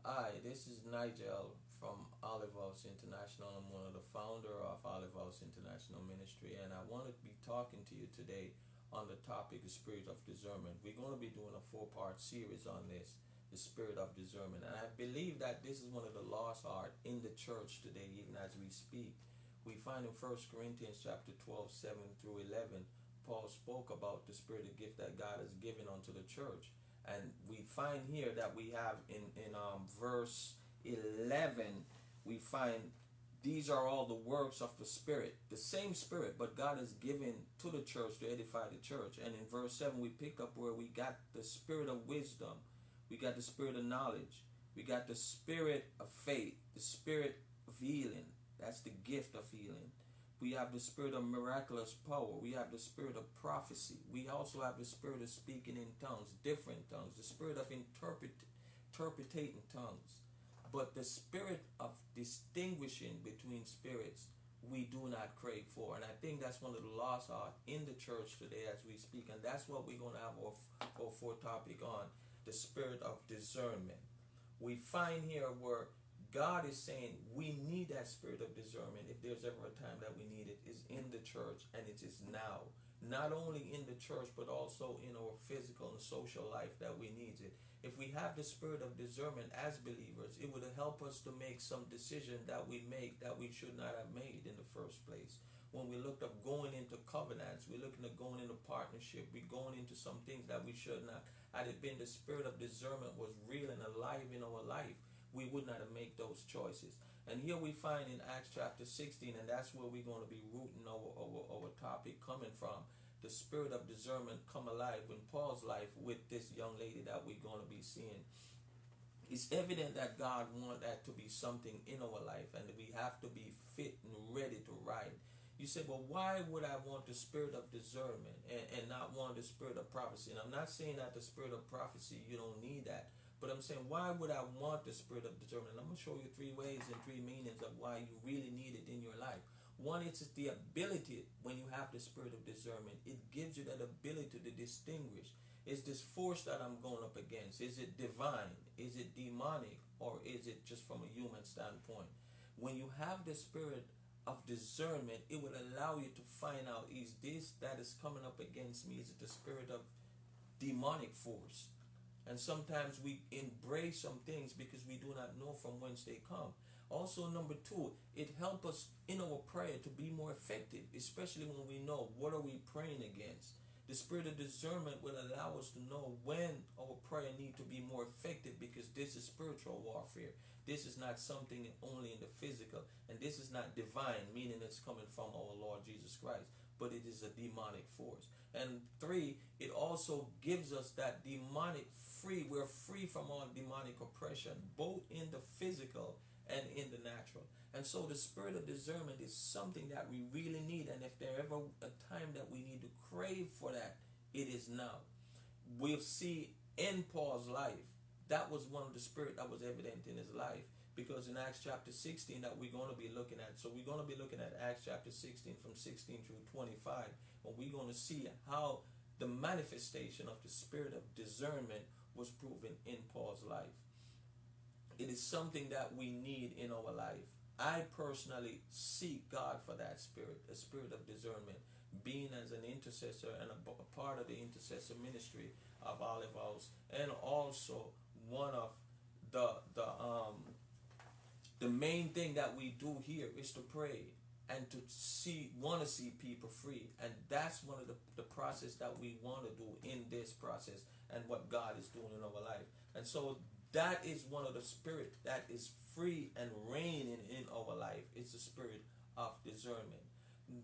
Hi, this is Nigel from Olive House International. I'm one of the founder of Olive House International Ministry, and I want to be talking to you today on the topic, the Spirit of Discernment. We're going to be doing a four-part series on this, the Spirit of Discernment, and I believe that this is one of the lost art in the church today, even as we speak. We find in 1 Corinthians chapter 12, 7 through 11, Paul spoke about the Spirit of gift that God has given unto the church. And we find here that we have in verse 11, we find these are all the works of the Spirit, the same Spirit, but God has given to the church to edify the church. And in verse 7, we picked up where we got the Spirit of wisdom, we got the Spirit of knowledge, we got the Spirit of faith, the Spirit of healing. That's the gift of healing. We have the spirit of miraculous power. We have the spirit of prophecy. We also have the spirit of speaking in tongues, different tongues, the spirit of interpreting tongues. But the spirit of distinguishing between spirits, we do not crave for. And I think that's one of the lost art in the church today as we speak. And that's what we're going to have our fourth topic on, the spirit of discernment. We find here where God is saying we need that spirit of discernment. If there's ever a time that we need it, is in the church, and it is now. Not only in the church, but also in our physical and social life that we need it. If we have the spirit of discernment as believers, it would help us to make some decision that we make that we should not have made in the first place. When we looked up going into covenants, we're looking at going into partnership, we're going into some things that we should not. Had it been the spirit of discernment was real and alive in our life, we would not have made those choices. And here we find in Acts chapter 16, and that's where we're going to be rooting our topic coming from. The spirit of discernment come alive in Paul's life with this young lady that we're going to be seeing. It's evident that God wants that to be something in our life, and we have to be fit and ready to ride. You say, well, why would I want the spirit of discernment and not want the spirit of prophecy? And I'm not saying that the spirit of prophecy, you don't need that. But I'm saying, why would I want the spirit of discernment? I'm going to show you three ways and three meanings of why you really need it in your life. One is the ability, when you have the spirit of discernment, it gives you that ability to distinguish. Is this force that I'm going up against? Is it divine? Is it demonic? Or is it just from a human standpoint? When you have the spirit of discernment, it will allow you to find out, is this that is coming up against me, is it the spirit of demonic force? And sometimes we embrace some things because we do not know from whence they come. Also, number two, it helps us in our prayer to be more effective, especially when we know what are we praying against. The spirit of discernment will allow us to know when our prayer need to be more effective, because this is spiritual warfare. This is not something only in the physical, and this is not divine, meaning it's coming from our Lord Jesus Christ, but it is a demonic force. And three, it also gives us that demonic free. We're free from all demonic oppression, both in the physical and in the natural. And so the spirit of discernment is something that we really need. And if there ever a time that we need to crave for that, it is now. We'll see in Paul's life, that was one of the spirit that was evident in his life. Because in Acts chapter 16 that we're going to be looking at. So we're going to be looking at Acts chapter 16 from 16 through 25. And we're going to see how the manifestation of the spirit of discernment was proven in Paul's life. It is something that we need in our life. I personally seek God for that spirit, a spirit of discernment, being as an intercessor and a part of the intercessor ministry of Olive House, and also one of the main thing that we do here is to pray and to want to see people free. And that's one of the process that we want to do in this process and what God is doing in our life. And so that is one of the spirit that is free and reigning in our life. It's the spirit of discernment.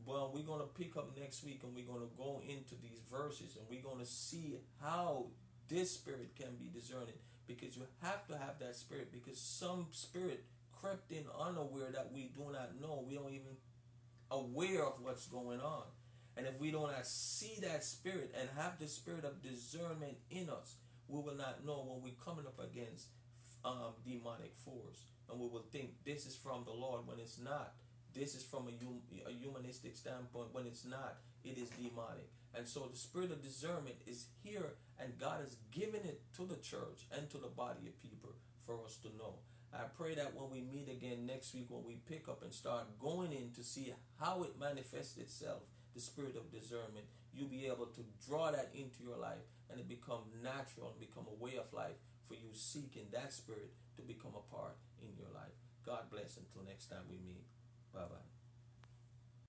Well, we're going to pick up next week, and we're going to go into these verses, and we're going to see how this spirit can be discerning, because you have to have that spirit, because some spirit crept in unaware that we do not know. We don't even aware of what's going on. And if we don't see that spirit and have the spirit of discernment in us, we will not know when we're coming up against demonic force. And we will think this is from the Lord when it's not. This is from a humanistic standpoint when it's not. It is demonic. And so the spirit of discernment is here, and God has given it to the church and to the body of people for us to know. I pray that when we meet again next week, when we pick up and start going in to see how it manifests itself, the spirit of discernment, you'll be able to draw that into your life and it become natural and become a way of life for you seeking that spirit to become a part in your life. God bless until next time we meet. Bye-bye.